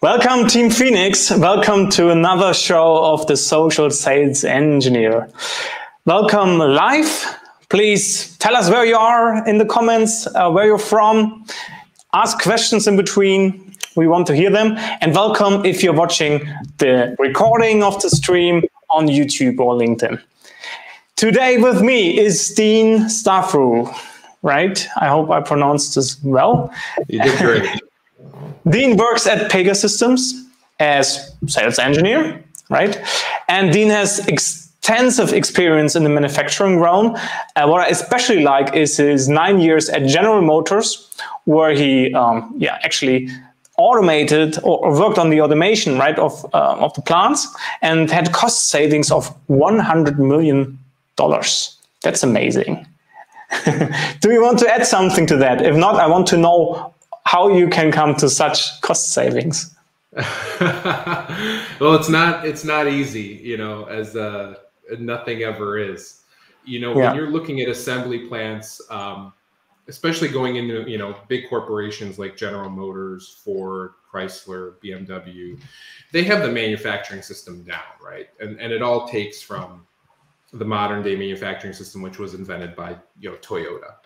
Welcome, Team Phoenix. Welcome to another show of the Social Sales Engineer. Welcome live. Please tell us where you are in the comments, where you're from. Ask questions in between. We want to hear them. And welcome if you're watching the recording of the stream on YouTube or LinkedIn. Today with me is Dean Stavrou, right? I hope I pronounced this well. You did great. Dean works at Pegasystems as sales engineer, right? And Dean has extensive experience in the manufacturing realm. What I especially like is his 9 years at General Motors, where he actually automated or worked on the automation, right, of the plants and had cost savings of $100 million. That's amazing. Do you want to add something to that? If not, I want to know how you can come to such cost savings. Well, it's not easy, you know, as nothing ever is. You know, when you're looking at assembly plants, especially going into, you know, big corporations like General Motors, Ford, Chrysler, BMW, they have the manufacturing system down, right? And it all takes from the modern day manufacturing system, which was invented by, you know, Toyota.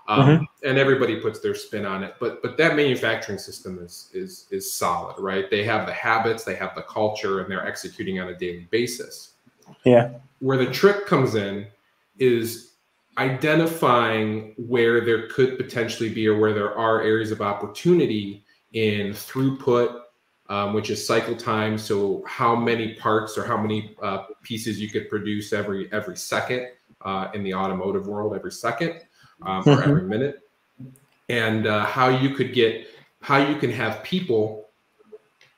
And everybody puts their spin on it, but that manufacturing system is solid, right? They have the habits, they have the culture, and they're executing on a daily basis. Yeah. Where the trick comes in is identifying where there could potentially be, or where there are areas of opportunity in throughput, which is cycle time. So how many parts or how many pieces you could produce every second in the automotive world, every second. Or every minute, and how you can have people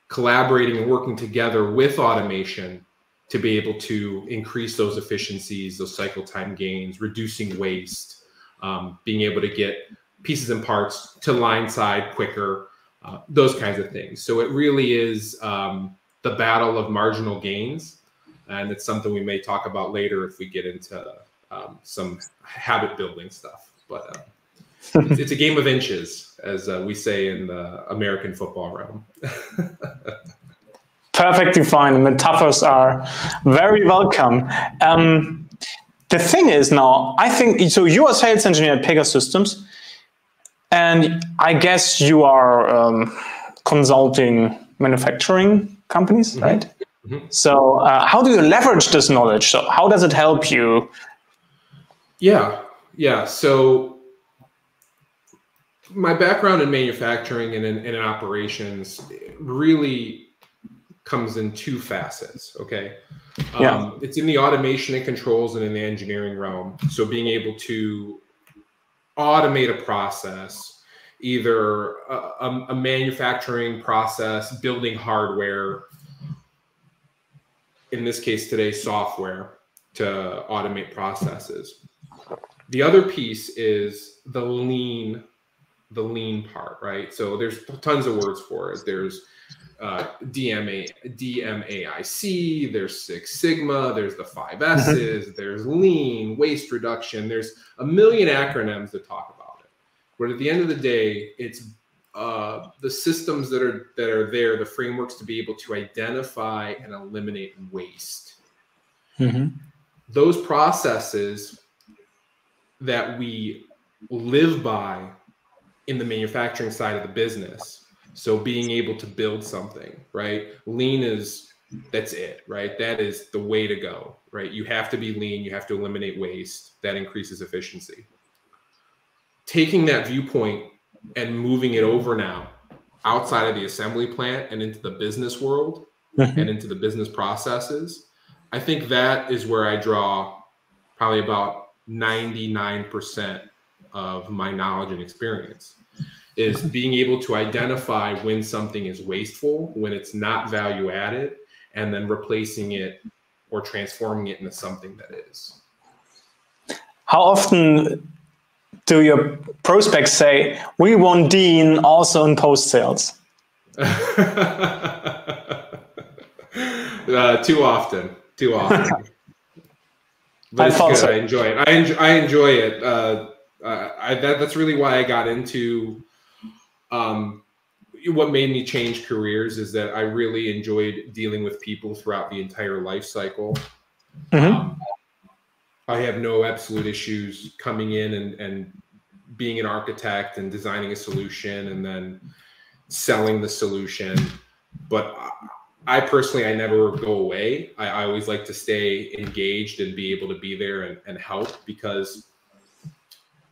collaborating and working together with automation to be able to increase those efficiencies, those cycle time gains, reducing waste, being able to get pieces and parts to line side quicker, those kinds of things. So it really is the battle of marginal gains, and it's something we may talk about later if we get into some habit building stuff. But it's a game of inches, as we say in the American football realm. Perfectly fine. Metaphors are very welcome. The thing is now, I think, so you are a sales engineer at Pegasystems, and I guess you are consulting manufacturing companies, right? So how do you leverage this knowledge? So how does it help you? Yeah, so my background in manufacturing and in operations really comes in two facets, okay? It's in the automation and controls and in the engineering realm. So being able to automate a process, either a manufacturing process, building hardware, in this case today, software, to automate processes. The other piece is the lean part, right? So there's tons of words for it. There's DMAIC, there's Six Sigma, there's the 5 S's, there's lean, waste reduction. There's a million acronyms that talk about it. But at the end of the day, it's the systems that are there, the frameworks to be able to identify and eliminate waste. Those processes that we live by in the manufacturing side of the business. So being able to build something, right? Lean that's it, right? That is the way to go, right? You have to be lean, you have to eliminate waste. That increases efficiency. Taking that viewpoint and moving it over now outside of the assembly plant and into the business world and into the business processes, I think that is where I draw probably about 99% of my knowledge and experience, is being able to identify when something is wasteful, when it's not value added, and then replacing it or transforming it into something that is. How often do your prospects say, we want Dean also in post-sales? Too often. But it's good. I enjoy it. I enjoy it. That's really why I got into what made me change careers is that I really enjoyed dealing with people throughout the entire life cycle. I have no absolute issues coming in and being an architect and designing a solution and then selling the solution. But I personally, I never go away. I always like to stay engaged and be able to be there and help, because,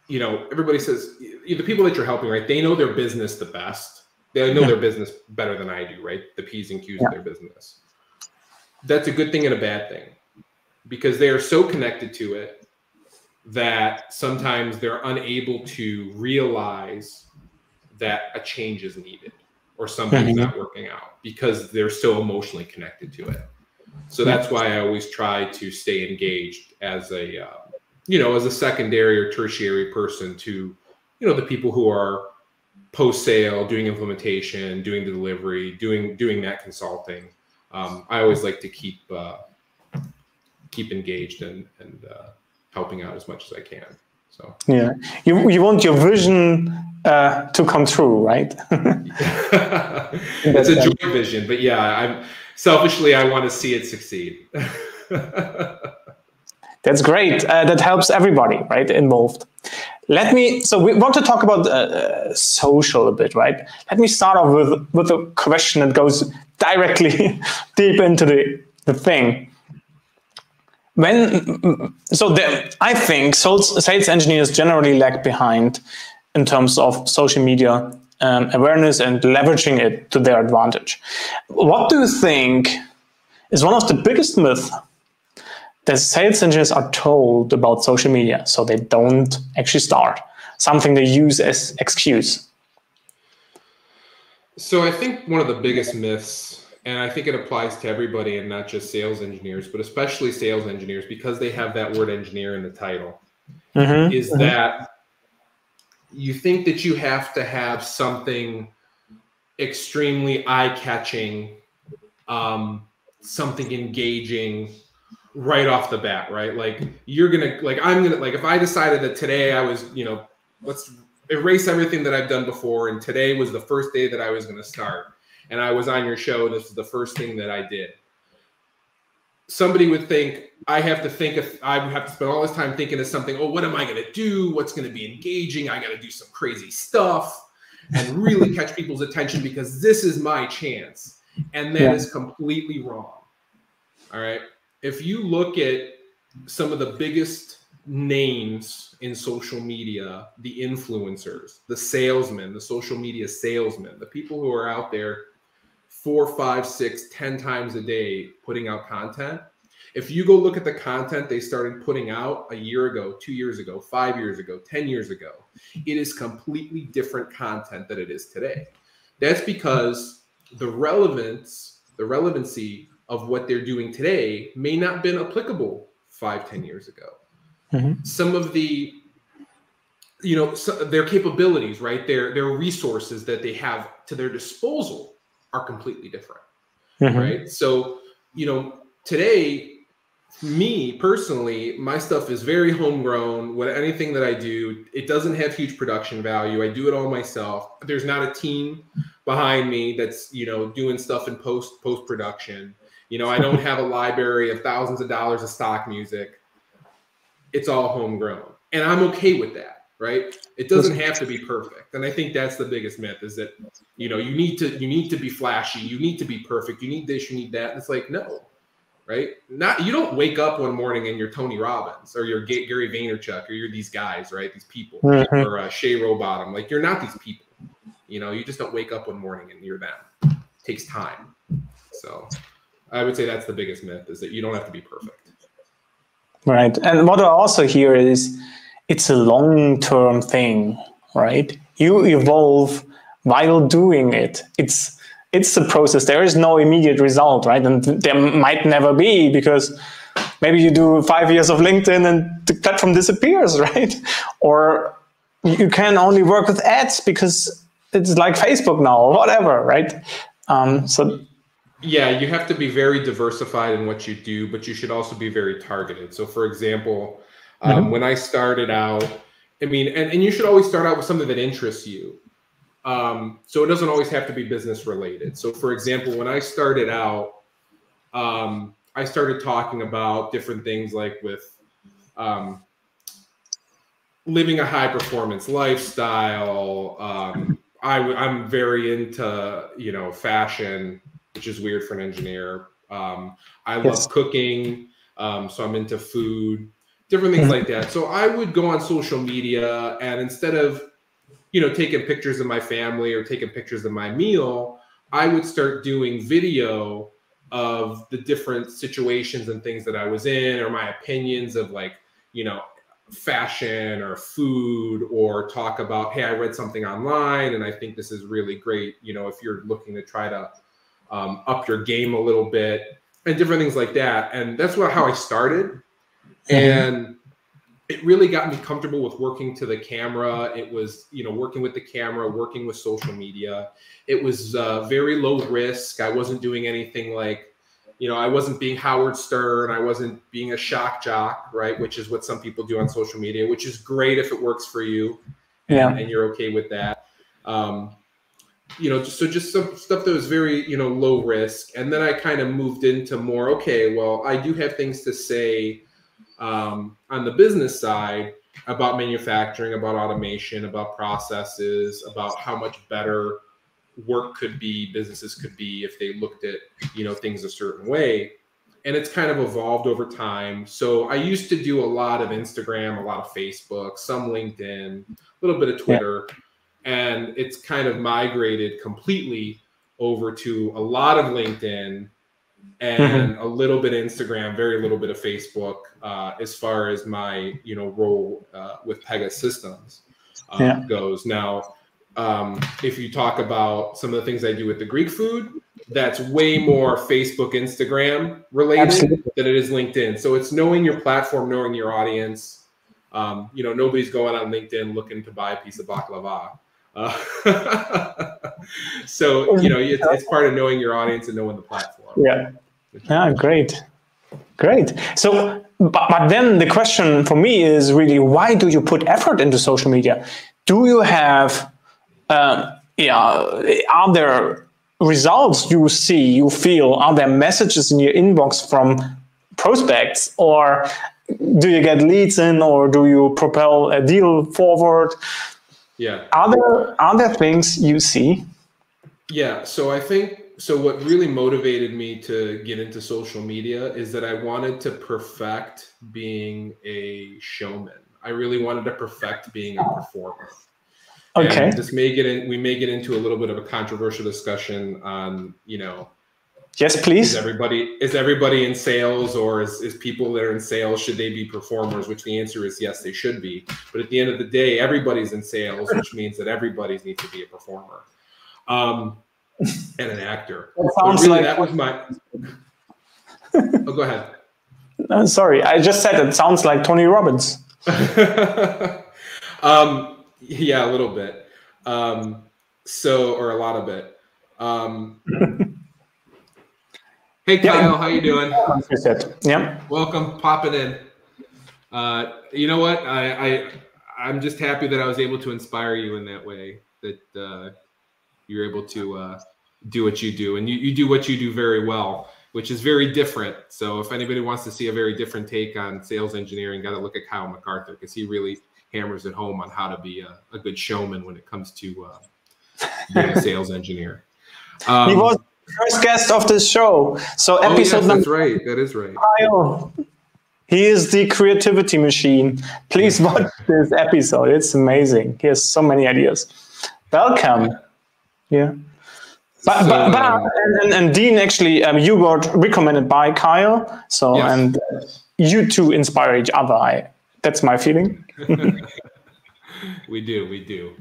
you know, everybody says the people that you're helping, right? They know their business the best. They know their business better than I do, right? The P's and Q's of their business. That's a good thing and a bad thing, because they are so connected to it that sometimes they're unable to realize that a change is needed or something's not working out because they're so emotionally connected to it. So that's why I always try to stay engaged as a, you know, as a secondary or tertiary person to, you know, the people who are post-sale, doing implementation, doing the delivery, doing that consulting. I always like to keep engaged and helping out as much as I can. So yeah, you want your vision to come true, right? It's a joint vision, but yeah, I'm selfishly, I want to see it succeed. That's great. That helps everybody, right, involved. So we want to talk about social a bit, right? Let me start off with a question that goes directly deep into the thing. I think sales engineers generally lag behind in terms of social media awareness and leveraging it to their advantage. What do you think is one of the biggest myths that sales engineers are told about social media, so they don't actually start? Something they use as excuse. So I think one of the biggest myths, and I think it applies to everybody and not just sales engineers, but especially sales engineers, because they have that word engineer in the title, is that you think that you have to have something extremely eye-catching, something engaging right off the bat, right? Like if I decided that today I was, you know, let's erase everything that I've done before, and today was the first day that I was going to start, and I was on your show, and this was the first thing that I did. Somebody would think I have to spend all this time thinking of something. Oh, what am I going to do? What's going to be engaging? I got to do some crazy stuff and really catch people's attention because this is my chance. And that is completely wrong. All right. If you look at some of the biggest names in social media, the influencers, the salesmen, the social media salesmen, the people who are out there 4, 5, 6, 10 times a day putting out content. If you go look at the content they started putting out a year ago, 2 years ago, 5 years ago, 10 years ago, it is completely different content than it is today. That's because the relevancy of what they're doing today may not have been applicable 5, 10 years ago. Some of the, you know, their capabilities, right? Their resources that they have to their disposal are completely different, right? So, you know, today, me personally, my stuff is very homegrown. Anything that I do, it doesn't have huge production value. I do it all myself. There's not a team behind me that's, you know, doing stuff in post-production. You know, I don't have a library of thousands of dollars of stock music. It's all homegrown. And I'm okay with that, right? It doesn't have to be perfect. And I think that's the biggest myth, is that, you know, you need to be flashy, you need to be perfect, you need this, you need that. And it's like, no, right? You don't wake up one morning and you're Tony Robbins or you're Gary Vaynerchuk or you're these guys, right? These people, or Shay Robottom. Like, you're not these people. You know, you just don't wake up one morning and you're them. It takes time. So I would say that's the biggest myth, is that you don't have to be perfect. Right. And what I also hear is it's a long-term thing, right? You evolve while doing it. It's a process. There is no immediate result, right? And there might never be, because maybe you do 5 years of LinkedIn and the platform disappears, right? Or you can only work with ads because it's like Facebook now or whatever, right? Yeah, you have to be very diversified in what you do, but you should also be very targeted. So, for example, when I started out, I mean, and you should always start out with something that interests you. So it doesn't always have to be business related. So for example, when I started out, I started talking about different things like with living a high performance lifestyle. I'm very into, you know, fashion, which is weird for an engineer. I love cooking. So I'm into food, different things like that. So I would go on social media, and instead of, you know, taking pictures of my family or taking pictures of my meal, I would start doing video of the different situations and things that I was in, or my opinions of, like, you know, fashion or food, or talk about, hey, I read something online and I think this is really great, you know, if you're looking to try to up your game a little bit, and different things like that. And that's how I started. And it really got me comfortable with working to the camera. It was, you know, working with the camera, working with social media. It was very low risk. I wasn't doing anything like, you know, I wasn't being Howard Stern. I wasn't being a shock jock, right? Which is what some people do on social media, which is great if it works for you and you're okay with that. You know, so just some stuff that was very, you know, low risk. And then I kind of moved into more, okay, well, I do have things to say on the business side about manufacturing, about automation, about processes, about how much better work could be, businesses could be if they looked at, you know, things a certain way. And it's kind of evolved over time. So I used to do a lot of Instagram, a lot of Facebook, some LinkedIn, a little bit of Twitter, and it's kind of migrated completely over to a lot of LinkedIn and a little bit of Instagram, very little bit of Facebook, as far as my, you know, role with Pegasystems goes. Now, if you talk about some of the things I do with the Greek food, that's way more Facebook, Instagram related than it is LinkedIn. So it's knowing your platform, knowing your audience. You know, nobody's going on LinkedIn looking to buy a piece of baklava. So, you know, it's part of knowing your audience and knowing the platform. Yeah, great. So, but then the question for me is really, why do you put effort into social media? Do you have, are there results you see, you feel? Are there messages in your inbox from prospects, or do you get leads in, or do you propel a deal forward? Are there things you see? Yeah, so I think, so what really motivated me to get into social media is that I wanted to perfect being a showman. I really wanted to perfect being a performer. Okay. And we may get into a little bit of a controversial discussion on, you know, yes, please. Is everybody in sales, or is people that are in sales, should they be performers? Which the answer is yes, they should be. But at the end of the day, everybody's in sales, which means that everybody needs to be a performer and an actor. That was my. Oh, go ahead. Sorry, I just said it sounds like Tony Robbins. Yeah, a little bit. Or a lot of it. Hey, Kyle, how you doing? Yeah. Welcome, popping in. You know what? I'm just happy that I was able to inspire you in that way, that you're able to do what you do. And you do what you do very well, which is very different. So if anybody wants to see a very different take on sales engineering, got to look at Kyle MacArthur, because he really hammers it home on how to be a good showman when it comes to being a sales engineer. He was the first guest of this show. So episode yes, that's right. That is right. Kyle, he is the creativity machine. Please watch this episode. It's amazing. He has so many ideas. Welcome. Yeah. And Dean, actually, you got recommended by Kyle. So, yes. And you two inspire each other. That's my feeling. We do.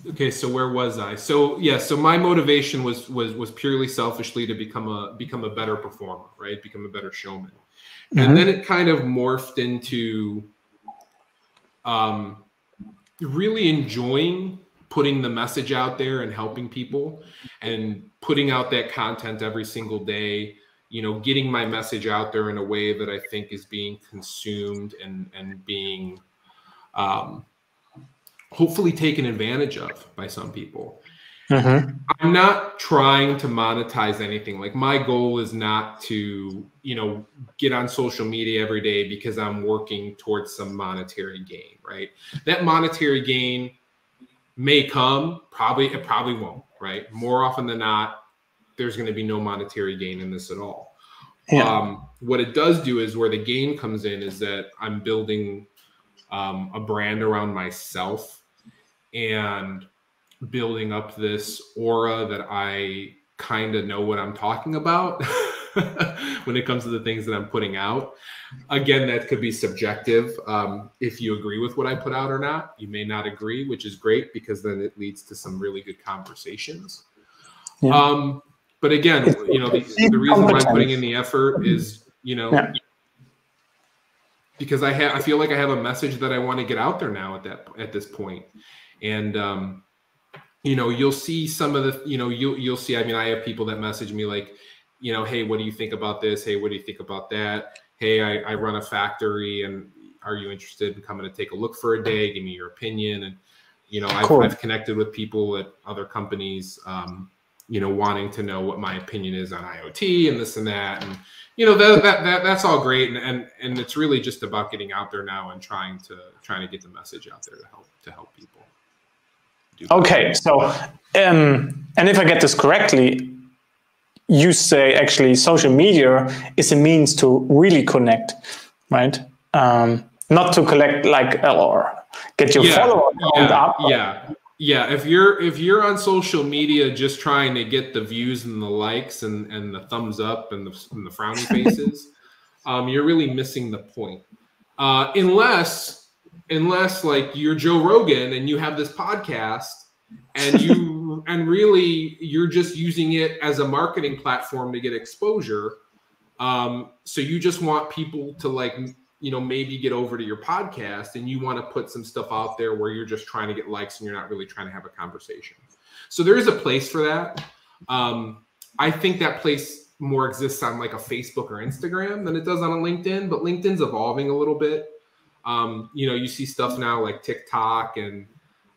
Okay, so where was I? So yeah, so my motivation was purely selfishly to become a better performer, right? Become a better showman. And then it kind of morphed into really enjoying putting the message out there and helping people and putting out that content every single day, you know, getting my message out there in a way that I think is being consumed and being hopefully taken advantage of by some people. Mm-hmm. I'm not trying to monetize anything. Like, my goal is not to, you know, get on social media every day because I'm working towards some monetary gain, right? That monetary gain may come, it probably won't, right? More often than not, there's going to be no monetary gain in this at all. Yeah. What it does do is, where the gain comes in, is that I'm building a brand around myself and building up this aura that I kind of know what I'm talking about when it comes to the things that I'm putting out. Again, that could be subjective. If you agree with what I put out or not, you may not agree, which is great, because then it leads to some really good conversations. Yeah. But again, you know, the reason why I'm putting in the effort is, you know, because I feel like I have a message that I want to get out there now at this point. And, you know, you'll see some of the, you know, you'll see, I mean, I have people that message me like, you know, hey, what do you think about this? Hey, what do you think about that? Hey, I run a factory, and are you interested in coming to take a look for a day? Give me your opinion. And, you know, I've connected with people at other companies, you know, wanting to know what my opinion is on IoT and this and that. And, you know, that's all great. And it's really just about getting out there now and trying to get the message out there to help people. Okay, so and if I get this correctly, you say actually social media is a means to really connect, right? Not to collect like or get your follower count up. Yeah. If you're on social media just trying to get the views and the likes and the thumbs up and the frowny faces, you're really missing the point. Unless like you're Joe Rogan and you have this podcast and really you're just using it as a marketing platform to get exposure. So you just want people to, like, you know, maybe get over to your podcast, and you want to put some stuff out there where you're just trying to get likes and you're not really trying to have a conversation. So there is a place for that. I think that place more exists on like a Facebook or Instagram than it does on a LinkedIn, but LinkedIn's evolving a little bit. You know, you see stuff now like TikTok and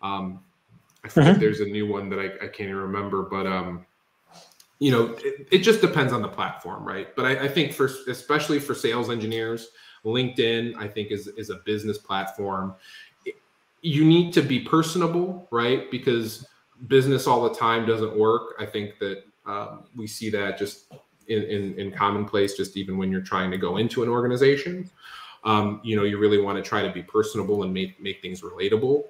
I forget, there's a new one that I can't even remember, but you know, it just depends on the platform, right? But I think especially for sales engineers, LinkedIn, I think is a business platform. You need to be personable, right? Because business all the time doesn't work. I think that we see that just in commonplace, just even when you're trying to go into an organization. You know, you really want to try to be personable and make things relatable.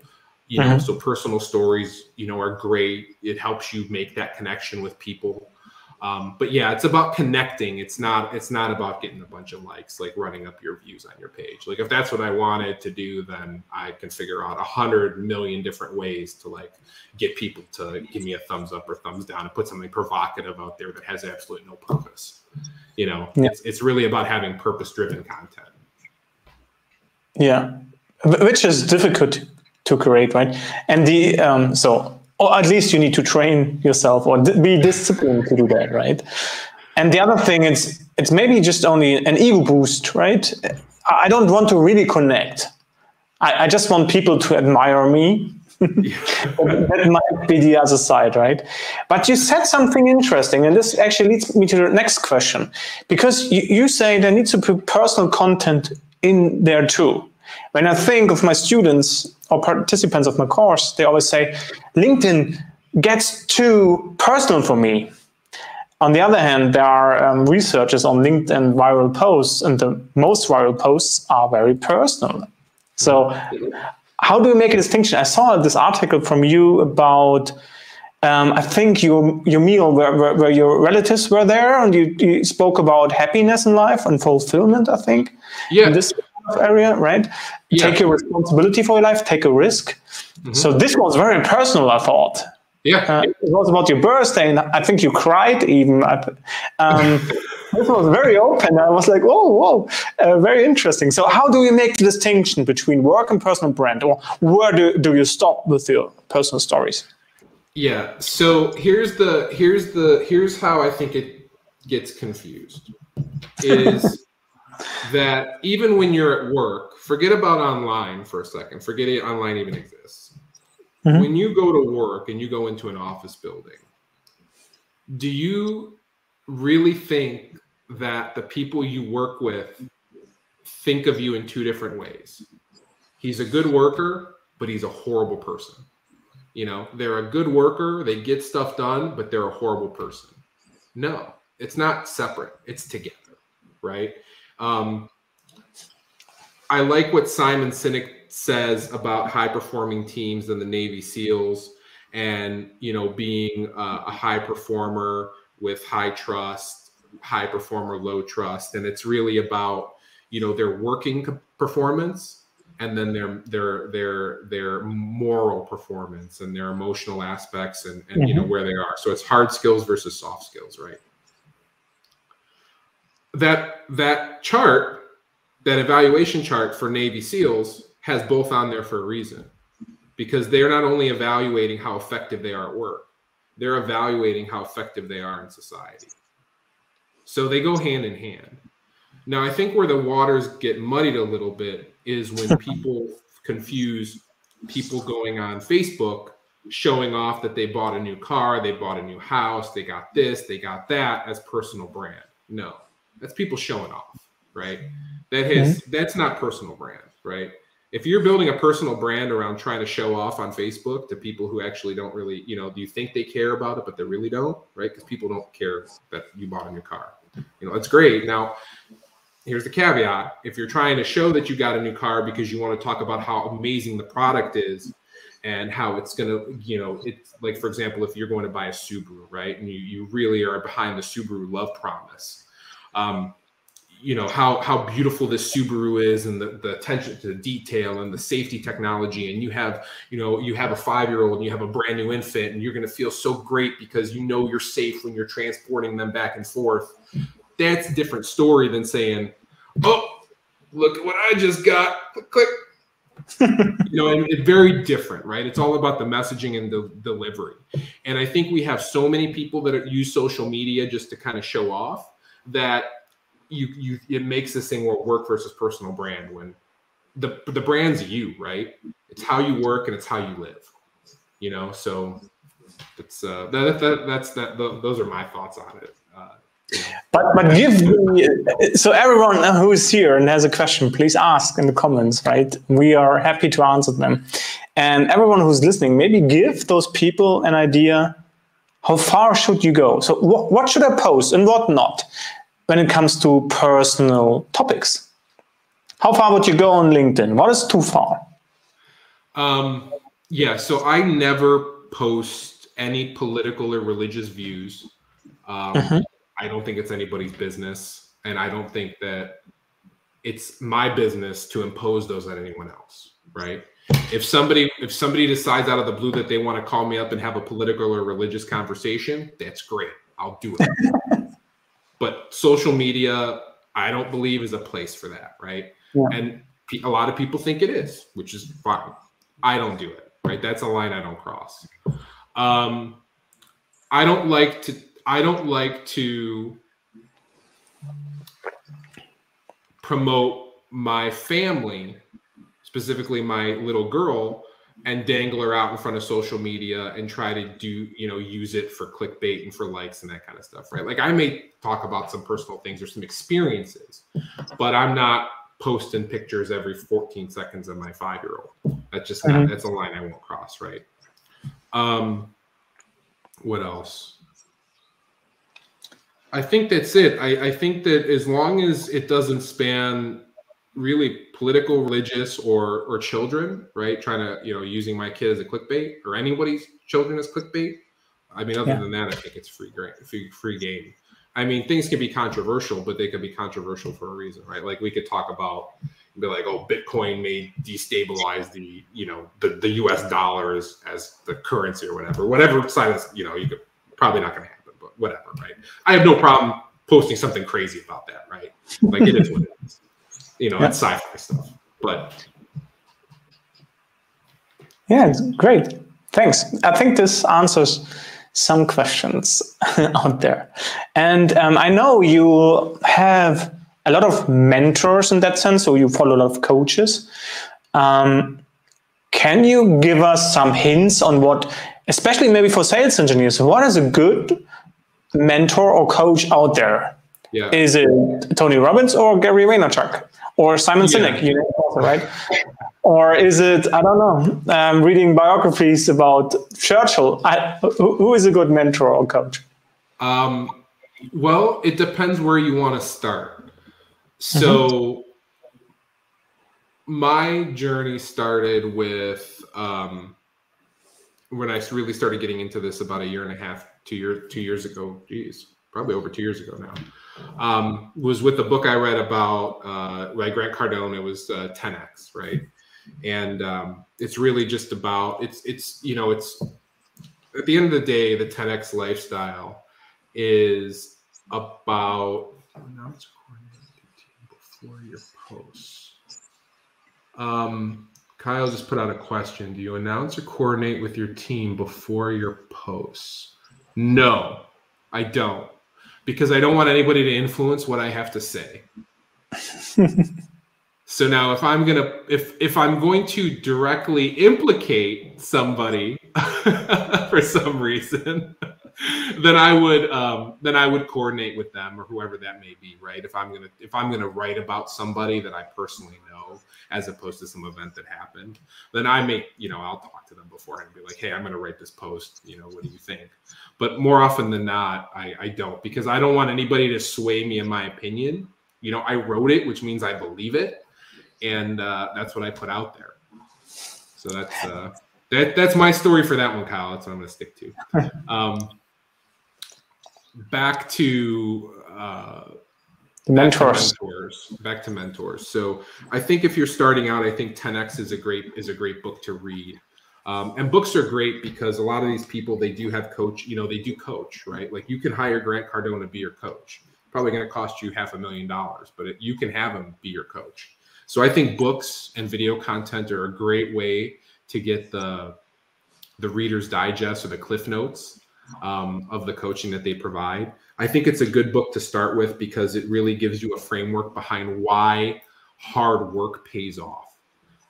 You know, so personal stories, you know, are great. It helps you make that connection with people. But yeah, it's about connecting. It's not about getting a bunch of likes, like running up your views on your page. Like, if that's what I wanted to do, then I can figure out 100 million different ways to like get people to give me a thumbs up or thumbs down and put something provocative out there that has absolutely no purpose. You know, it's really about having purpose-driven content. Yeah, which is difficult to create, right? And the or at least you need to train yourself or be disciplined to do that, right? And the other thing is, it's maybe just only an ego boost, right? I don't want to really connect. I just want people to admire me. That might be the other side, right? But you said something interesting, and this actually leads me to the next question, because you say there needs to be personal content in there too. When I think of my students or participants of my course, they always say, LinkedIn gets too personal for me. On the other hand, there are researchers on LinkedIn viral posts, and the most viral posts are very personal. So how do you make a distinction? I saw this article from you about, I think your meal where your relatives were there, and you spoke about happiness in life and fulfillment, I think. Yeah. In this area, right? Yeah. Take your responsibility for your life, take a risk. So this was very personal, I thought. Yeah. It was about your birthday, and I think you cried even. This was very open. I was like, whoa, very interesting. So how do you make the distinction between work and personal brand? Or where do you stop with your personal stories? Yeah. So here's how I think it gets confused. Is that even when you're at work, forget about online for a second. Forget it, online even exists. when you go to work and you go into an office building, do you really think that the people you work with think of you in two different ways? He's a good worker, but he's a horrible person. You know, they're a good worker, they get stuff done, but they're a horrible person. No, it's not separate. It's together, right? I like what Simon Sinek says about high-performing teams and the Navy SEALs, and you know, being a high performer with high trust, high performer, low trust, and it's really about, you know, their working performance, and then their moral performance and their emotional aspects, and you know, where they are. So it's hard skills versus soft skills, right? That chart, that evaluation chart for Navy SEALs has both on there for a reason, because they're not only evaluating how effective they are at work, they're evaluating how effective they are in society. So they go hand in hand. Now, I think where the waters get muddied a little bit is when people confuse people going on Facebook, showing off that they bought a new car, they bought a new house, they got this, they got that, as personal brand. No, that's people showing off, right? That's not personal brand, right? If you're building a personal brand around trying to show off on Facebook to people who actually don't really, you know, do you think they care about it, but they really don't, right? Because people don't care that you bought a new car. You know, that's great. Now, here's the caveat. If you're trying to show that you got a new car because you want to talk about how amazing the product is and how it's going to, you know, it's like, for example, if you're going to buy a Subaru, right? And you really are behind the Subaru love promise. You know, how beautiful this Subaru is, and the attention to detail and the safety technology. And you have a 5-year-old and you have a brand new infant, and you're going to feel so great because you know you're safe when you're transporting them back and forth. That's a different story than saying, oh, look at what I just got. Click, click. You know, and it's very different, right? It's all about the messaging and the delivery. And I think we have so many people that use social media just to kind of show off that it makes this thing where work versus personal brand, when the brand's you, right? It's how you work and it's how you live, you know? So it's those are my thoughts on it. But give me, so everyone who is here and has a question, please ask in the comments, right? We are happy to answer them. And everyone who's listening, maybe give those people an idea, how far should you go? So what should I post and what not when it comes to personal topics? How far would you go on LinkedIn? What is too far? Yeah, so I never post any political or religious views. I don't think it's anybody's business, and I don't think that it's my business to impose those on anyone else, right? If somebody decides out of the blue that they want to call me up and have a political or religious conversation, that's great. I'll do it. But social media, I don't believe is a place for that, right? Yeah. And a lot of people think it is, which is fine. I don't do it, right? That's a line I don't cross. I don't like to promote my family, specifically my little girl, and dangle her out in front of social media and try to use it for clickbait and for likes and that kind of stuff, right? Like, I may talk about some personal things or some experiences, but I'm not posting pictures every 14 seconds of my 5-year-old. That's just not, that's a line I won't cross, right? What else? I think that's it. I think that as long as it doesn't span really political, religious, or children, right? Trying to, using my kid as a clickbait, or anybody's children as clickbait. I mean, other than that, I think it's free game. I mean, things can be controversial, but they can be controversial for a reason, right? Like, we could talk about, be like, oh, Bitcoin may destabilize the US dollar as the currency or whatever side of, you could, probably not going to happen, but whatever, right? I have no problem posting something crazy about that, right? Like, it is what it is. It's sci-fi stuff, but. Yeah, great. Thanks. I think this answers some questions out there. And I know you have a lot of mentors in that sense, so you follow a lot of coaches. can you give us some hints on what, especially maybe for sales engineers, what is a good mentor or coach out there? Yeah. Is it Tony Robbins or Gary Vaynerchuk or Simon Sinek, you know, also, right? Or is it, I don't know, reading biographies about Churchill? Who is a good mentor or coach? Well, it depends where you want to start. So my journey started with when I really started getting into this about a year and a half, 2 years ago. Geez, probably over 2 years ago now. Was with a book I read about by Grant Cardone. It was 10X, right? And it's really just about it's you know, it's at the end of the day, the 10X lifestyle is about announce before your posts. Kyle just put out a question. Do you announce or coordinate with your team before your posts? No, I don't, because I don't want anybody to influence what I have to say. So now if I'm going to directly implicate somebody for some reason, then I would coordinate with them or whoever that may be, right? If I'm gonna write about somebody that I personally know, as opposed to some event that happened, then I'll talk to them beforehand and be like, hey, I'm gonna write this post, what do you think? But more often than not, I don't, because I don't want anybody to sway me in my opinion. I wrote it, which means I believe it. And that's what I put out there. So that's my story for that one, Kyle. That's what I'm going to stick to. Back to mentors. Back to mentors. So I think if you're starting out, I think 10X is a great book to read. And books are great because a lot of these people, they do have coach. They do coach, right? Like you can hire Grant Cardone to be your coach. Probably going to cost you $500,000, but you can have him be your coach. So I think books and video content are a great way to get the Reader's Digest or the Cliff Notes of the coaching that they provide. I think it's a good book to start with because it really gives you a framework behind why hard work pays off.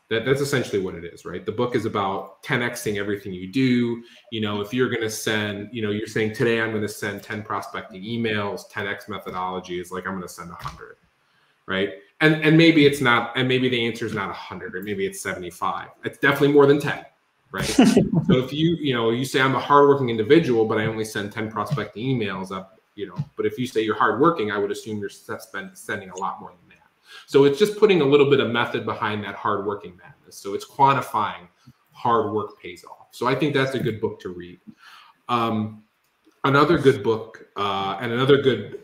That's essentially what it is, right? The book is about 10Xing everything you do. If you're going to send, you're saying today I'm going to send 10 prospecting emails, 10X methodology is like I'm going to send 100, right? And maybe it's not, and maybe the answer is not 100, or maybe it's 75. It's definitely more than 10, right? So if you say I'm a hardworking individual, but I only send 10 prospecting emails up, but if you say you're hardworking, I would assume you're sending a lot more than that. So it's just putting a little bit of method behind that hardworking madness. So it's quantifying hard work pays off. So I think that's a good book to read. Another good book and another good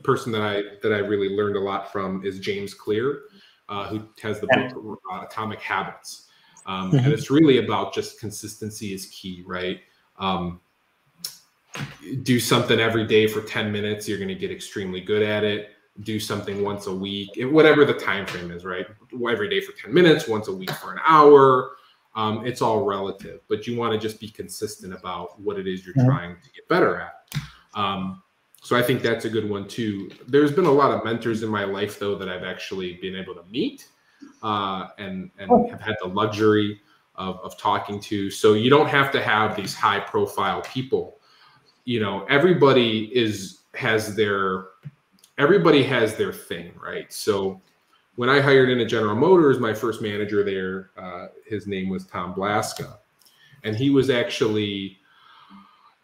person that I really learned a lot from is James Clear, who has the book Atomic Habits. And it's really about just consistency is key, right? Do something every day for 10 minutes. You're going to get extremely good at it. Do something once a week, whatever the time frame is, right? Every day for 10 minutes, once a week for an hour. It's all relative, but you want to just be consistent about what it is you're trying to get better at. So I think that's a good one too. There's been a lot of mentors in my life though that I've actually been able to meet and have had the luxury of talking to. So you don't have to have these high profile people. Everybody has their thing, right? So when I hired into General Motors, my first manager there, his name was Tom Blaska, and he was actually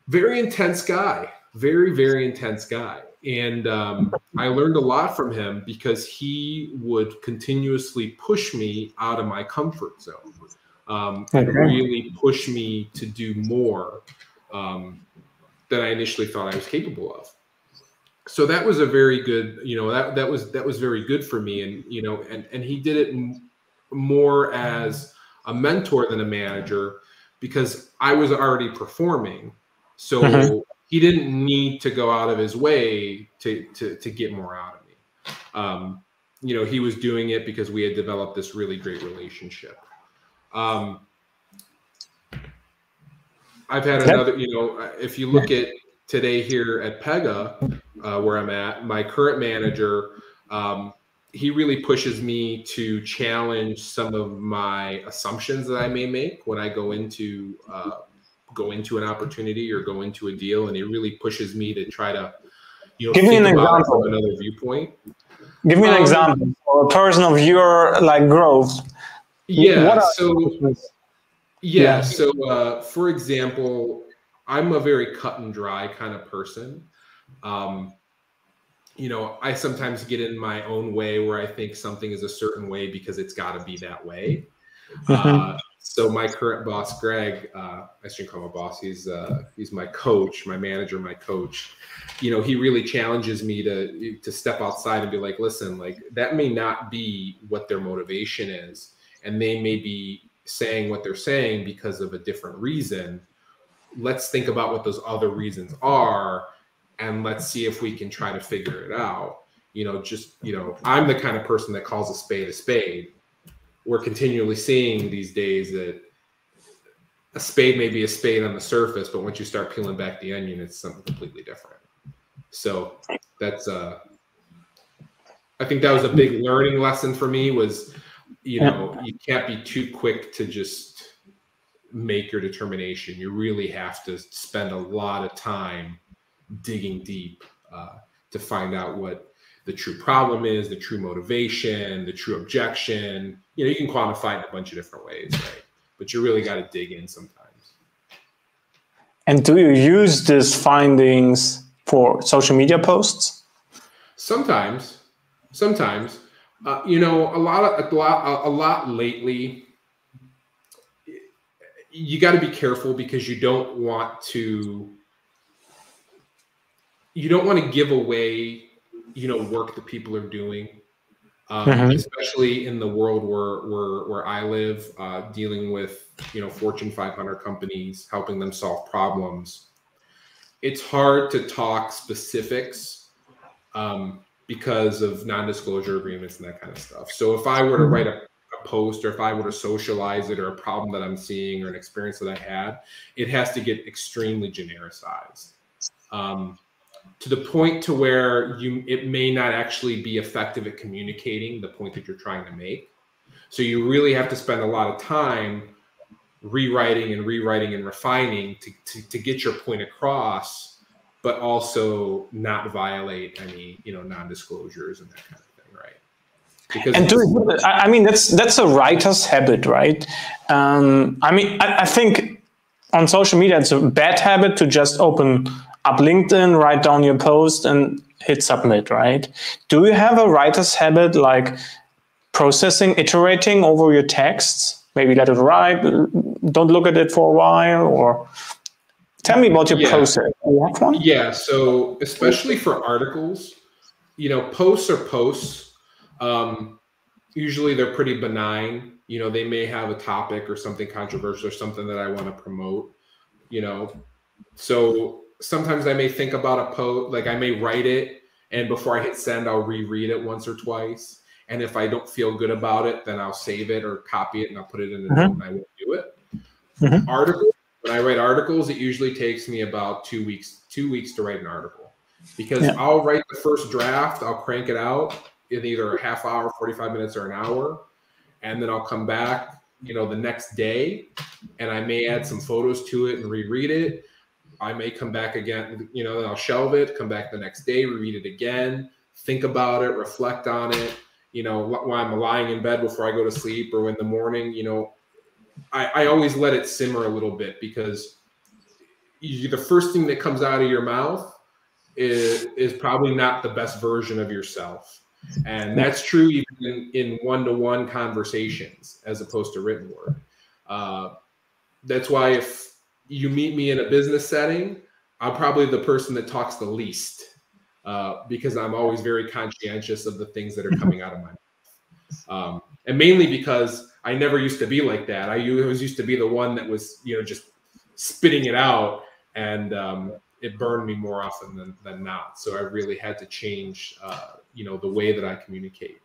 very intense guy. Very, very intense guy. And I learned a lot from him because he would continuously push me out of my comfort zone and really push me to do more than I initially thought I was capable of. So that was a very good, that was very good for me. And, and he did it more as a mentor than a manager because I was already performing. So he didn't need to go out of his way to get more out of me. He was doing it because we had developed this really great relationship. I've had another, if you look at today here at Pega, where I'm at, my current manager, he really pushes me to challenge some of my assumptions that I may make when I go into an opportunity or go into a deal, and he really pushes me to try to, you know, give me an example. From another viewpoint. Give me an example for a person of your like growth. Yeah. So for example, I'm a very cut and dry kind of person. You know, I sometimes get in my own way where I think something is a certain way because it's got to be that way. So my current boss, Greg, I shouldn't call him a boss. He's my coach, my manager, my coach. You know, he really challenges me to step outside and be like, listen, like that may not be what their motivation is, and they may be saying what they're saying because of a different reason. Let's think about what those other reasons are, and let's see if we can try to figure it out. You know, just, you know, I'm the kind of person that calls a spade a spade. We're continually seeing these days that a spade may be a spade on the surface, but once you start peeling back the onion, it's something completely different. So that's I think that was a big learning lesson for me was, you know, you can't be too quick to just make your determination. You really have to spend a lot of time digging deep to find out what the true problem is, the true motivation, the true objection. You know, you can quantify it in a bunch of different ways, right? But you really got to dig in sometimes. And do you use these findings for social media posts? Sometimes. You know, a lot lately. You got to be careful because you don't want to give away, you know, work that people are doing, especially in the world where I live, dealing with, you know, Fortune 500 companies, helping them solve problems. It's hard to talk specifics because of non-disclosure agreements and that kind of stuff. So if I were to write a post, or if I were to socialize it, or a problem that I'm seeing, or an experience that I had, it has to get extremely genericized. To the point to where it may not actually be effective at communicating the point that you're trying to make. So you really have to spend a lot of time rewriting and refining to get your point across, but also not violate any, you know, non-disclosures and that kind of thing, right? Because I mean, that's a writer's habit, right? I mean, I think on social media, it's a bad habit to just open up LinkedIn, write down your post and hit submit, right? Do you have a writer's habit, like processing, iterating over your texts? Maybe let it write, don't look at it for a while, or tell me about your process. Do you have one? Yeah, so especially for articles, you know, posts are posts. Usually they're pretty benign. You know, they may have a topic or something controversial or something that I want to promote, you know. So sometimes I may think about a post, like I may write it, and before I hit send, I'll reread it once or twice. And if I don't feel good about it, then I'll save it or copy it and I'll put it in a note and I won't do it. Articles, when I write articles, it usually takes me about 2 weeks to write an article, because I'll write the first draft, I'll crank it out in either a half hour, 45 minutes, or an hour. And then I'll come back, you know, the next day, and I may add some photos to it and reread it. I may come back again, you know, then I'll shelve it, come back the next day, reread it again, think about it, reflect on it, you know, while I'm lying in bed before I go to sleep or in the morning. You know, I always let it simmer a little bit, because the first thing that comes out of your mouth is probably not the best version of yourself. And that's true even in one-to-one conversations as opposed to written word. That's why if you meet me in a business setting, I'm probably the person that talks the least, because I'm always very conscientious of the things that are coming out of my mouth. And mainly because I never used to be like that. I always used to be the one that was, you know, just spitting it out, and it burned me more often than not. So I really had to change, you know, the way that I communicate,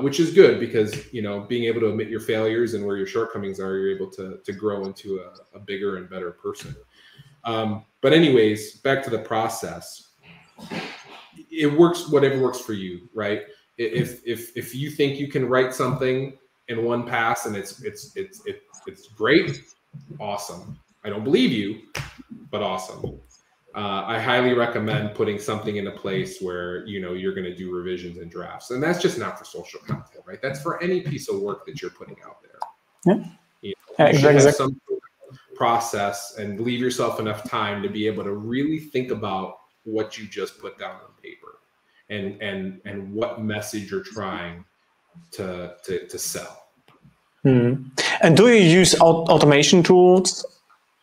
which is good, because, you know, being able to admit your failures and where your shortcomings are, you're able to grow into a bigger and better person. But anyways, back to the process. It works, whatever works for you, right? If you think you can write something in one pass and it's great, awesome. I don't believe you, but awesome. I highly recommend putting something into place where you're going to do revisions and drafts, and that's just not for social content, right? That's for any piece of work that you're putting out there. Yeah, you should have some process and leave yourself enough time to be able to really think about what you just put down on paper and what message you're trying to sell. And do you use automation tools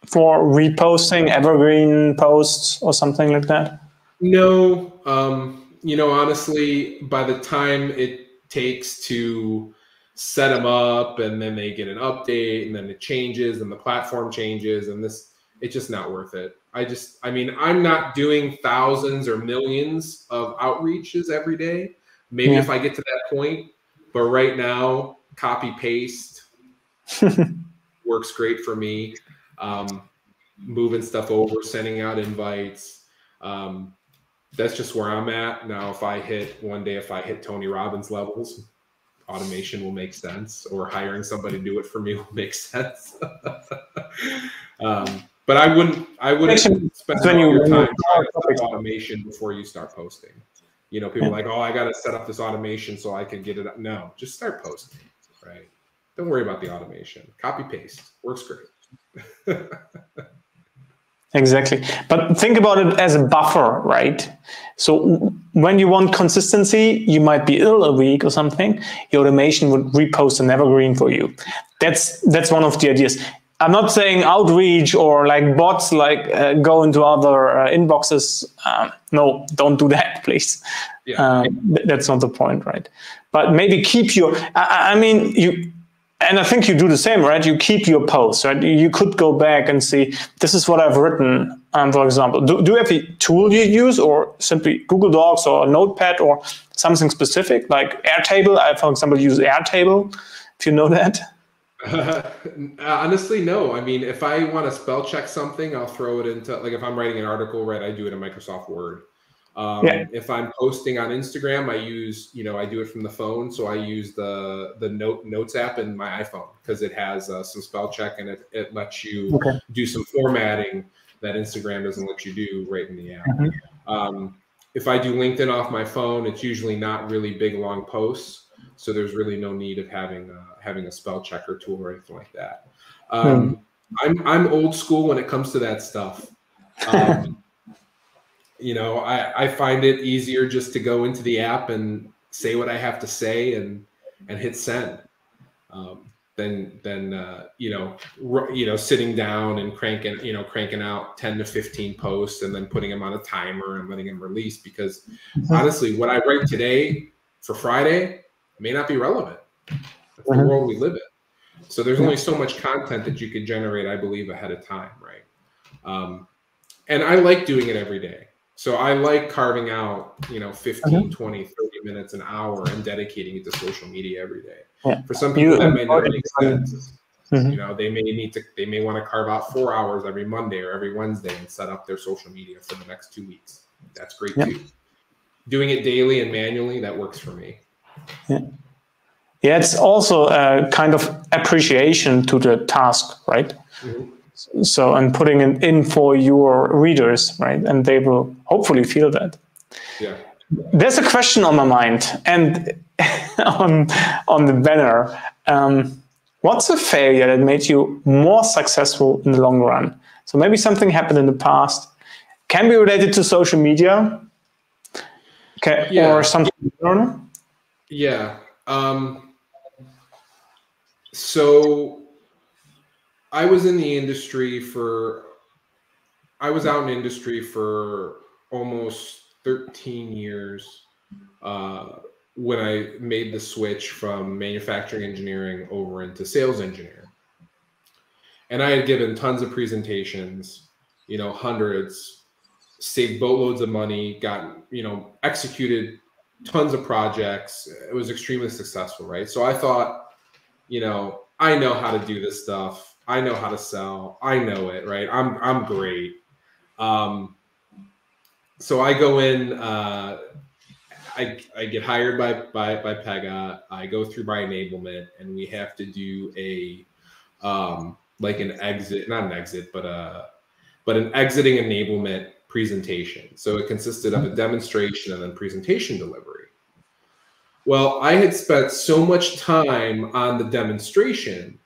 for reposting, evergreen posts or something like that? No, honestly, by the time it takes to set them up and then they get an update and then it changes and the platform changes and it's just not worth it. I'm not doing thousands or millions of outreaches every day. Maybe if I get to that point, but right now, copy paste works great for me. Moving stuff over, sending out invites. That's just where I'm at. Now, if I hit Tony Robbins levels, automation will make sense, or hiring somebody to do it for me will make sense. But I wouldn't spend all your time trying to set automation before you start posting. People are like, oh, I got to set up this automation so I can get it up. No, just start posting, right? Don't worry about the automation. Copy paste works great. Exactly. But think about it as a buffer, right? So when you want consistency, you might be ill a week or something, your automation would repost an evergreen for you. That's one of the ideas. I'm not saying outreach or like bots go into other inboxes. No, don't do that, please. Yeah. That's not the point, right? But maybe keep your, and I think you do the same, right? You keep your posts, right? You could go back and see, this is what I've written, for example. Do you have a tool you use, or simply Google Docs or a Notepad or something specific like Airtable? I, for example, use Airtable, if you know that. Honestly, no. If I want to spell check something, I'll throw it into, like if I'm writing an article, right, I do it in Microsoft Word. If I'm posting on Instagram, I use, I do it from the phone. So I use the Notes app in my iPhone because it has some spell check and it lets you do some formatting that Instagram doesn't let you do right in the app. If I do LinkedIn off my phone, it's usually not really big, long posts. So there's really no need of having a spell checker tool or anything like that. I'm old school when it comes to that stuff. I find it easier just to go into the app and say what I have to say and hit send, than sitting down and cranking out 10 to 15 posts and then putting them on a timer and letting them release. Because honestly, what I write today for Friday may not be relevant. That's the world we live in. So there's only so much content that you could generate, I believe, ahead of time, right? And I like doing it every day. So I like carving out, 15, 20, 30 minutes, an hour, and dedicating it to social media every day. Yeah. For some people, that may not make sense. They may want to carve out 4 hours every Monday or every Wednesday and set up their social media for the next 2 weeks. That's great too. Doing it daily and manually, that works for me. Yeah, it's also a kind of appreciation to the task, right? So, and putting it in for your readers, right? And they will hopefully feel that. Yeah. There's a question on my mind, and on the banner. What's a failure that made you more successful in the long run? So maybe something happened in the past, can be related to social media, or something. Yeah. So I was in the industry I was out in industry for almost 13 years when I made the switch from manufacturing engineering over into sales engineering. And I had given tons of presentations, hundreds, saved boatloads of money, got, executed tons of projects. It was extremely successful, right? So I thought, I know how to do this stuff. I know how to sell. I know it, right? I'm great. So I go in. I get hired by Pega. I go through my enablement, and we have to do a like an exit, not an exit, but an exiting enablement presentation. So it consisted of a demonstration and then presentation delivery. Well, I had spent so much time on the demonstration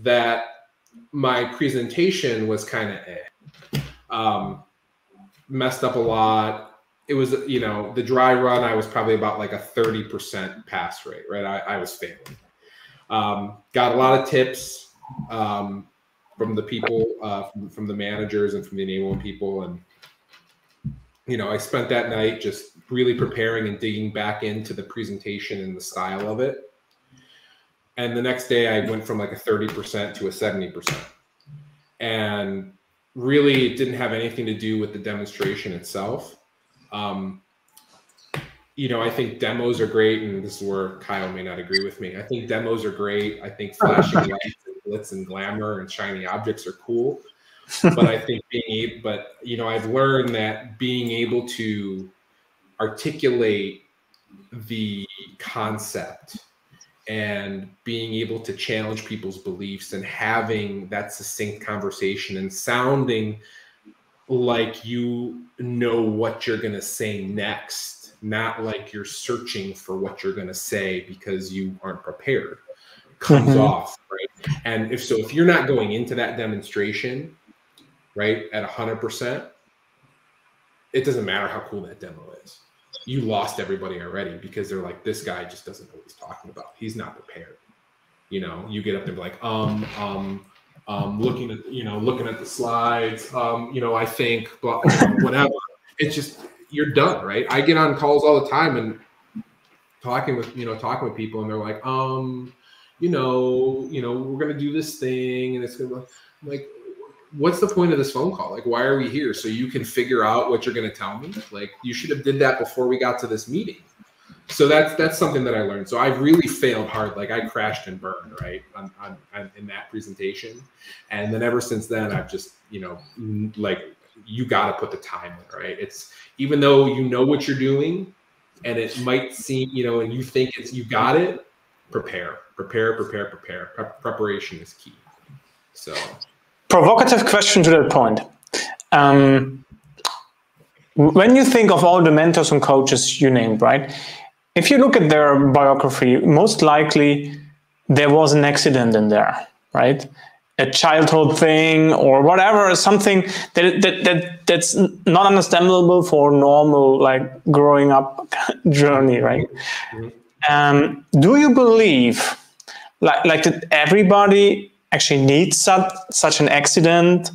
that my presentation was kind of messed up a lot. It was, you know, the dry run, I was probably about like a 30% pass rate, right? I was failing. Got a lot of tips from the people, from the managers and from the enablement people. And, you know, I spent that night just really preparing and digging back into the presentation and the style of it. And the next day I went from like a 30% to a 70%. And really it didn't have anything to do with the demonstration itself. You know, I think demos are great, and this is where Kyle may not agree with me. I think demos are great. I think flashing lights and glitz and glamour and shiny objects are cool. But I think you know, I've learned that being able to articulate the concept and being able to challenge people's beliefs and having that succinct conversation and sounding like you know what you're going to say next, not like you're searching for what you're going to say because you aren't prepared, comes off, right? And if you're not going into that demonstration, right, at 100%, it doesn't matter how cool that demo is. You lost everybody already because they're like, this guy just doesn't know what he's talking about. He's not prepared. You know, you get up there and be like, looking at the slides, you know, I think, blah, whatever. It's just, you're done, right? I get on calls all the time and talking with people, and they're like, we're going to do this thing, and it's going to be like, what's the point of this phone call? Like, why are we here? So you can figure out what you're going to tell me? Like, you should have did that before we got to this meeting. So that's something that I learned. So I've really failed hard. Like, I crashed and burned, right, on in that presentation. And then ever since then, I've just, you know, like, you got to put the time in, right? It's, even though you know what you're doing and it might seem, you know, and you think you got it, prepare. Preparation is key. So. Provocative question to that point. When you think of all the mentors and coaches you named, right? If you look at their biography, most likely there was an accident in there, right? A childhood thing or whatever, something that's not understandable for normal, like, growing up journey, right? Do you believe like that everybody actually needs such an accident?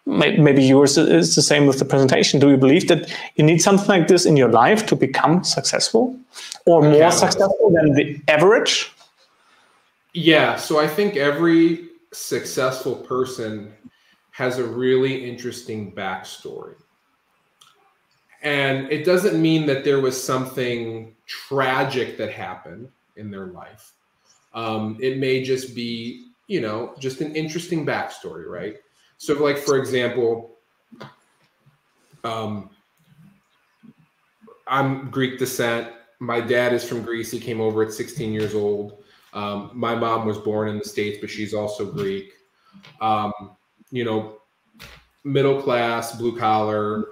Maybe yours is the same with the presentation. Do you believe that you need something like this in your life to become successful, or more successful than the average? Yeah, so I think every successful person has a really interesting backstory. And it doesn't mean that there was something tragic that happened in their life. It may just be, you know, just an interesting backstory, right? So, like, for example, I'm Greek descent. My dad is from Greece. He came over at 16 years old. My mom was born in the States, but she's also Greek. You know, middle class, blue collar.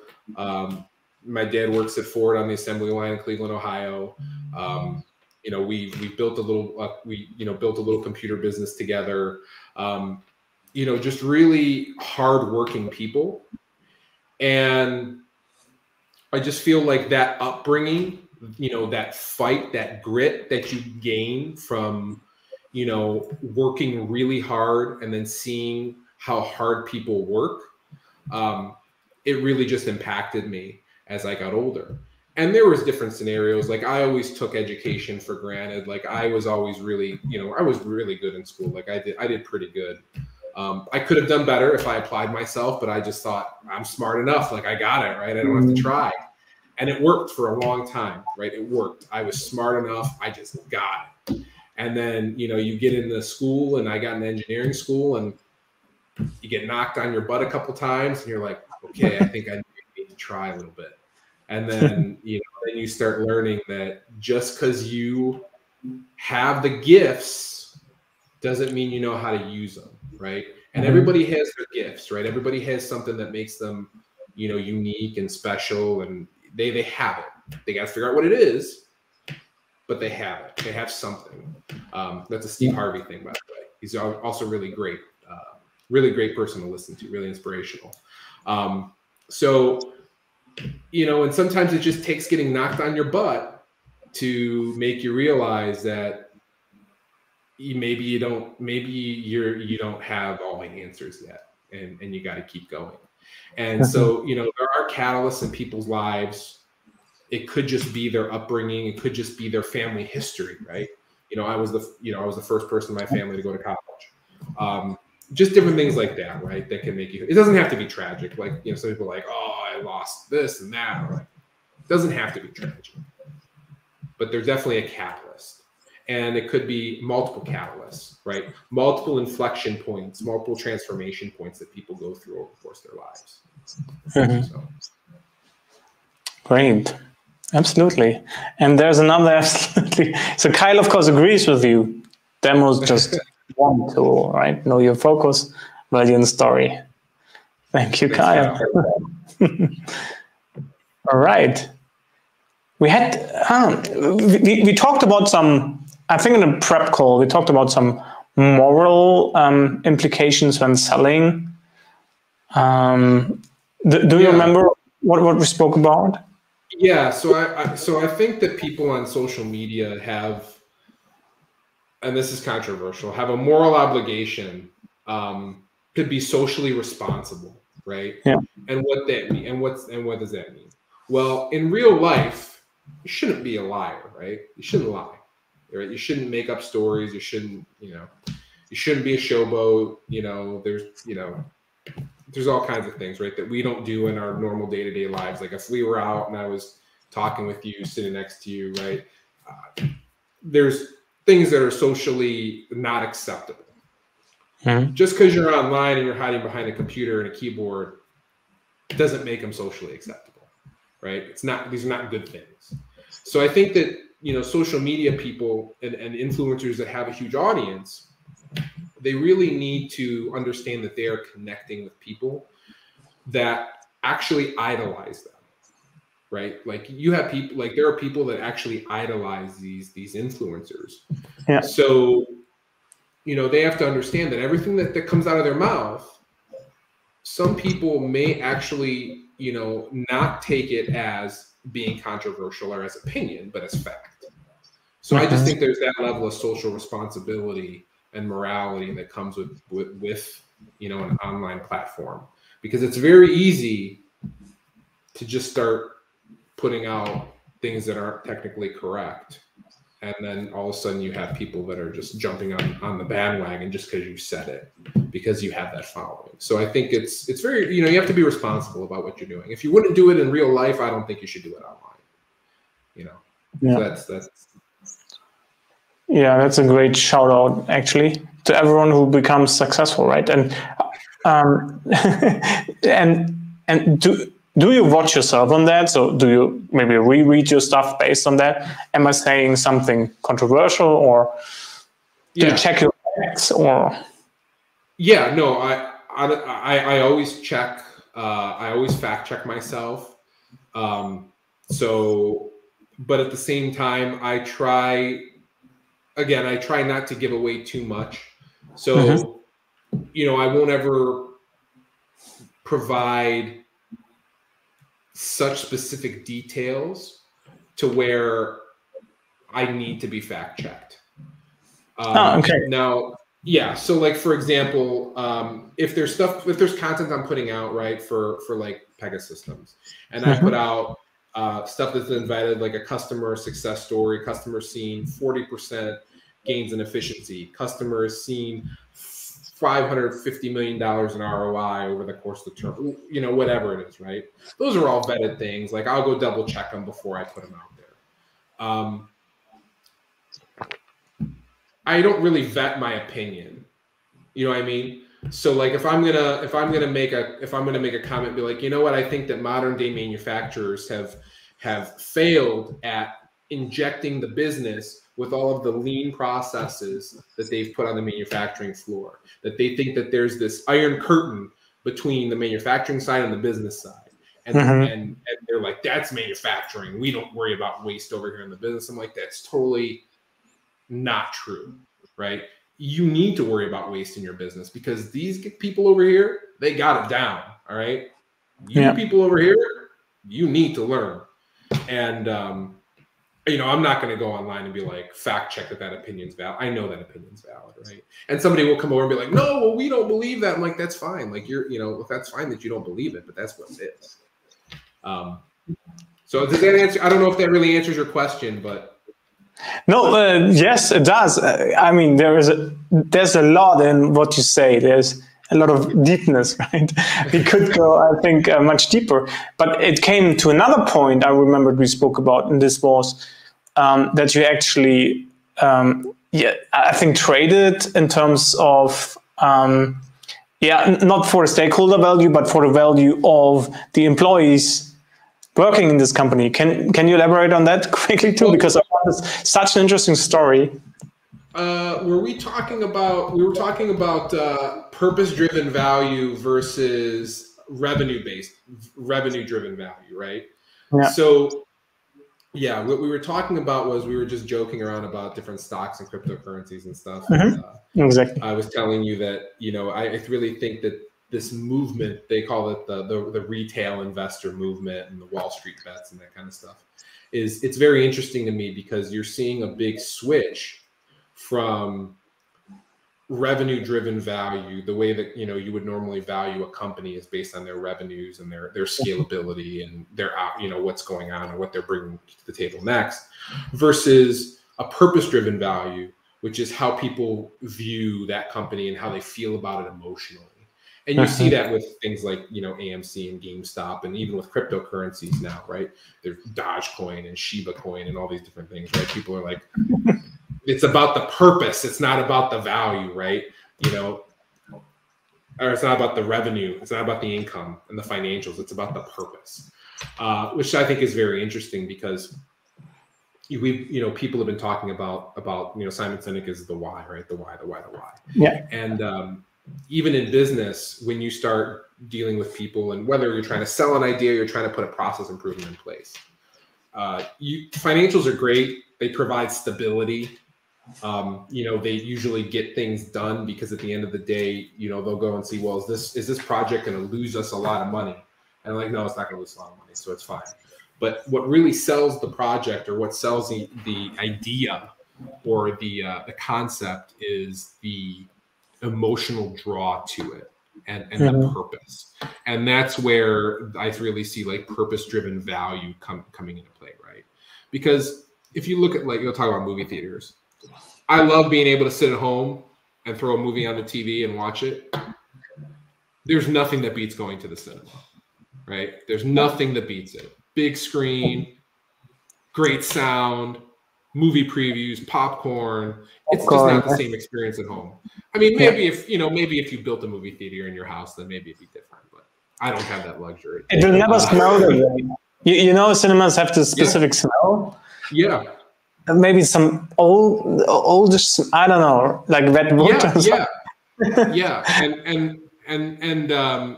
My dad works at Ford on the assembly line in Cleveland, Ohio. You know, we built a little, built a little computer business together. You know, just really hardworking people. And I just feel like that upbringing, you know, that fight, that grit that you gain from, you know, working really hard and then seeing how hard people work, it really just impacted me as I got older. And there was different scenarios. Like, I always took education for granted. Like, I was always really, you know, I was really good in school. Like, I did pretty good. I could have done better if I applied myself, but I just thought, I'm smart enough. Like, I got it, right? I don't have to try. And it worked for a long time, right? It worked. I was smart enough. I just got it. And then, you know, you get into school, and I got in engineering school, and you get knocked on your butt a couple times, and you're like, okay, I think I need to try a little bit. And then, then you start learning that just because you have the gifts doesn't mean you know how to use them, right? And everybody has their gifts, right? Everybody has something that makes them, unique and special, and they have it. They got to figure out what it is, but they have it. They have something. That's a Steve Harvey thing, by the way. He's also really great person to listen to, really inspirational. So, and sometimes it just takes getting knocked on your butt to make you realize that maybe you don't have all the answers yet, and you got to keep going. And so, there are catalysts in people's lives. It could just be their upbringing. It could just be their family history, right? I was the first person in my family to go to college. Just different things like that, right? That can make you. It doesn't have to be tragic. Like, some people are like, oh, I lost this and that. Or like, it doesn't have to be tragic, but there's definitely a catalyst, and it could be multiple catalysts, right? Multiple inflection points, multiple transformation points that people go through over the course of their lives. So. Great. Absolutely. And there's another absolutely. So Kyle, of course, agrees with you. Demos just one tool, right? Know your focus, value, and story. Thank you, Kyle. All right. We had we talked about some. I think in a prep call we talked about some moral implications when selling. Do you remember what we spoke about? Yeah, so I think that people on social media have, and this is controversial, have a moral obligation to be socially responsible, right? Yeah. And what that mean, and what does that mean? Well, in real life, you shouldn't be a liar, right? You shouldn't lie, right? You shouldn't make up stories. You shouldn't, you shouldn't be a showboat. There's all kinds of things, right, that we don't do in our normal day-to-day lives. Like if we were out and I was talking with you, sitting next to you, right, there's things that are socially not acceptable. Just because you're online and you're hiding behind a computer and a keyboard doesn't make them socially acceptable, right? These are not good things. So I think that, social media people and influencers that have a huge audience, they really need to understand that they are connecting with people that actually idolize them, right? Like you have people, like there are people that actually idolize these influencers. Yeah. So, they have to understand that everything that comes out of their mouth, some people may actually, not take it as being controversial or as opinion, but as fact. So I just think there's that level of social responsibility and morality that comes with an online platform, because it's very easy to just start putting out things that aren't technically correct, and then all of a sudden you have people that are just jumping on the bandwagon just because you said it, because you have that following. So I think it's very, you have to be responsible about what you're doing. If you wouldn't do it in real life, I don't think you should do it online. Yeah. So that's Yeah, that's a great shout out actually to everyone who becomes successful, right? And and do you watch yourself on that? So do you maybe reread your stuff based on that? Am I saying something controversial, or do you check your facts? Or no, I always check. I always fact check myself. But at the same time, I try not to give away too much. So, I won't ever provide such specific details to where I need to be fact checked. okay. Now, so like, for example, if there's content I'm putting out, right, for like Pegasystems, and I put out stuff that's been vetted, like a customer success story, customer seen 40% gains in efficiency, customers seen $550 million in ROI over the course of the term, whatever it is, right? Those are all vetted things. Like I'll go double check them before I put them out there. I don't really vet my opinion. You know what I mean? So like if I'm gonna make a comment, be like, you know what, I think that modern day manufacturers have failed at injecting the business with all of the lean processes that they've put on the manufacturing floor. That they think that there's this iron curtain between the manufacturing side and the business side. And they're like, that's manufacturing. We don't worry about waste over here in the business. I'm like, that's totally not true, right? You need to worry about waste in your business because these people over here, they got it down. All right. You people over here, you need to learn. And, you know, I'm not going to go online and be like, fact check that opinion's valid. I know that opinion's valid, right? And somebody will come over and be like, no, well, we don't believe that. I'm like, that's fine. Like that's fine that you don't believe it, but that's what it is. So does that answer? I don't know if that really answers your question, but. No, yes, it does. I mean, there's a lot in what you say. There's a lot of deepness, right? We could go, I think, much deeper. But it came to another point I remembered we spoke about, and this was that you actually, I think, traded in terms of, not for the stakeholder value, but for the value of the employees working in this company. Can you elaborate on that quickly too? Because I found this such an interesting story. We were talking about purpose-driven value versus revenue-driven value, right? Yeah. So, yeah, what we were talking about was we were just joking around about different stocks and cryptocurrencies and stuff. And, exactly. I was telling you that, you know, I really think that this movement, they call it the retail investor movement and the Wall Street bets and that kind of stuff, it's very interesting to me because you're seeing a big switch from revenue-driven value. The way that, you know, you would normally value a company is based on their revenues and their scalability and their, you know, what's going on and what they're bringing to the table next, versus a purpose-driven value, which is how people view that company and how they feel about it emotionally. And you see that with things like, you know, AMC and GameStop, and even with cryptocurrencies now, right? There's Dogecoin and Shiba Coin and all these different things, right? People are like, it's about the purpose. It's not about the value, right? You know, or it's not about the revenue. It's not about the income and the financials. It's about the purpose, which I think is very interesting because people have been talking about, you know, Simon Sinek is the why, right? The why. Yeah. And, even in business, when you start dealing with people, and whether you're trying to sell an idea, you're trying to put a process improvement in place. Financials are great. They provide stability. You know, they usually get things done because at the end of the day, you know, they'll go and see, well, is this project going to lose us a lot of money? And I'm like, no, it's not going to lose a lot of money, so it's fine. But what really sells the project, or what sells the idea or the concept, is the emotional draw to it and the purpose. And that's where I really see like purpose-driven value coming into play, right? Because if you look at, like, you'll talk about movie theaters. I love being able to sit at home and throw a movie on the TV and watch it. There's nothing that beats going to the cinema, right? There's nothing that beats it. Big screen, great sound, movie previews, popcorn. It's just not the same experience at home. I mean, maybe if you built a movie theater in your house, then maybe it'd be different. But I don't have that luxury. It will never smell the way. You know, cinemas have this specific smell. Yeah. Maybe some oldish, I don't know, like wet wood. Yeah. And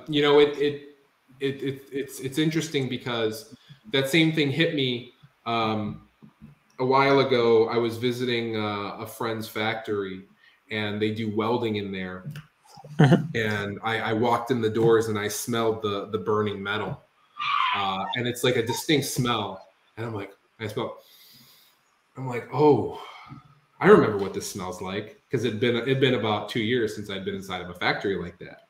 you know, it's interesting because that same thing hit me a while ago. I was visiting a friend's factory, and they do welding in there. And I walked in the doors and I smelled the burning metal, and it's like a distinct smell. And I'm like, oh, I remember what this smells like, because it'd been about 2 years since I'd been inside of a factory like that.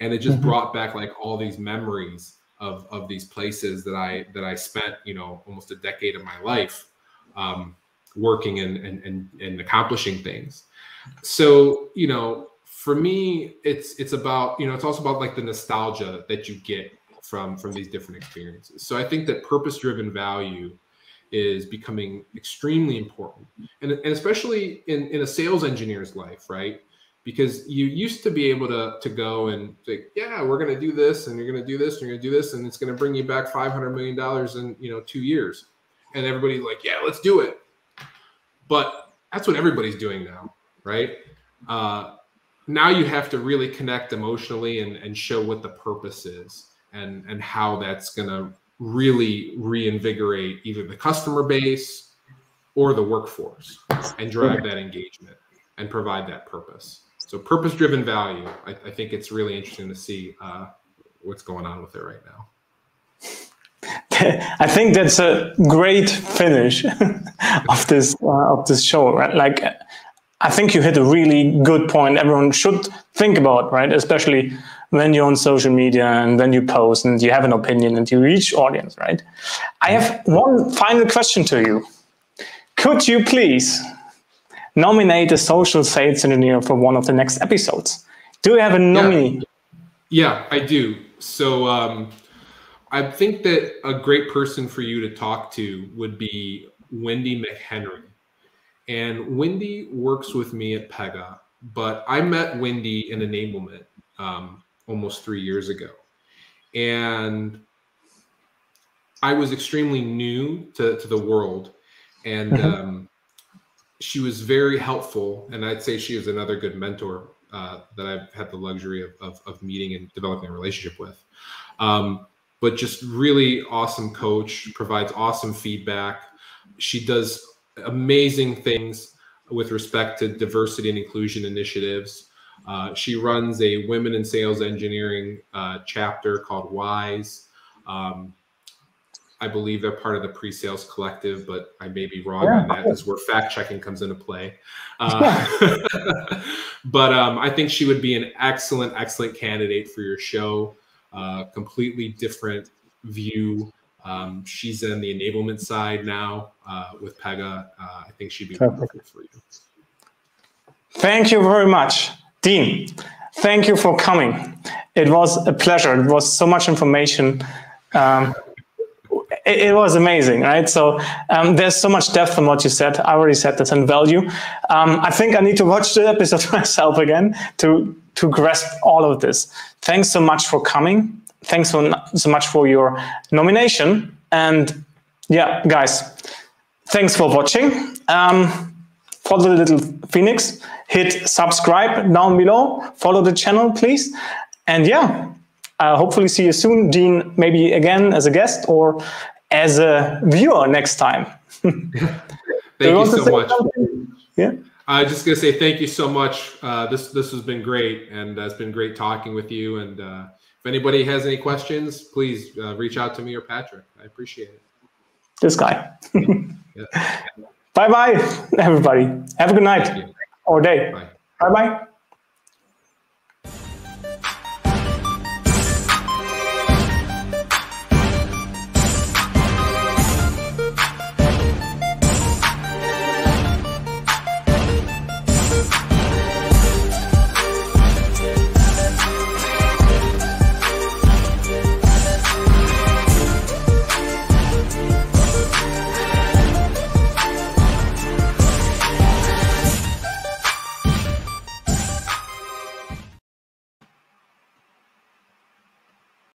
And it just brought back like all these memories of these places that I spent, you know, almost a decade of my life working and accomplishing things. So, you know, for me, it's about, you know, it's also about like the nostalgia that you get from these different experiences. So I think that purpose-driven value is becoming extremely important, and especially in a sales engineer's life, right? because you used to be able to go and say, yeah, we're going to do this, and you're going to do this, and you're going to do this, and it's going to bring you back $500 million in 2 years. And everybody's like, yeah, let's do it. But that's what everybody's doing now, right? Now you have to really connect emotionally and show what the purpose is and how that's going to really reinvigorate either the customer base or the workforce and drive that engagement and provide that purpose. So purpose-driven value, I think it's really interesting to see what's going on with it right now. I think that's a great finish of this show, right? Like, I think you hit a really good point everyone should think about, right? Especially when you're on social media and when you post and you have an opinion and you reach audience, right? I have one final question to you. Could you please nominate a social sales engineer for one of the next episodes? Do you have a nominee? Yeah, I do. So I think that a great person for you to talk to would be Wendy McHenry. And Wendy works with me at Pega, but I met Wendy in enablement almost 3 years ago. And I was extremely new to the world. And she was very helpful. And I'd say she is another good mentor that I've had the luxury of meeting and developing a relationship with. But just really awesome coach, provides awesome feedback. She does amazing things with respect to diversity and inclusion initiatives. She runs a women in sales engineering chapter called WISE. I believe they're part of the pre-sales collective, but I may be wrong on that. That's where fact checking comes into play. But I think she would be an excellent candidate for your show. Completely different view. She's in the enablement side now with Pega. I think she'd be perfect for you. Thank you very much, Dean. Thank you for coming. It was a pleasure. It was so much information. It was amazing, right? So there's so much depth in what you said. I already said that in value. I think I need to watch the episode myself again to grasp all of this. Thanks so much for coming. Thanks so much for your nomination. And yeah, guys, thanks for watching. Follow the little phoenix, hit subscribe down below, follow the channel, please. And yeah, hopefully see you soon, Dean, maybe again as a guest or as a viewer next time. Thank you so much. Something? Yeah. I was just going to say thank you so much. This has been great, and it's been great talking with you. And if anybody has any questions, please reach out to me or Patrick. I appreciate it. This guy. Yeah. Bye-bye, everybody. Have a good night or day. Bye. Bye-bye.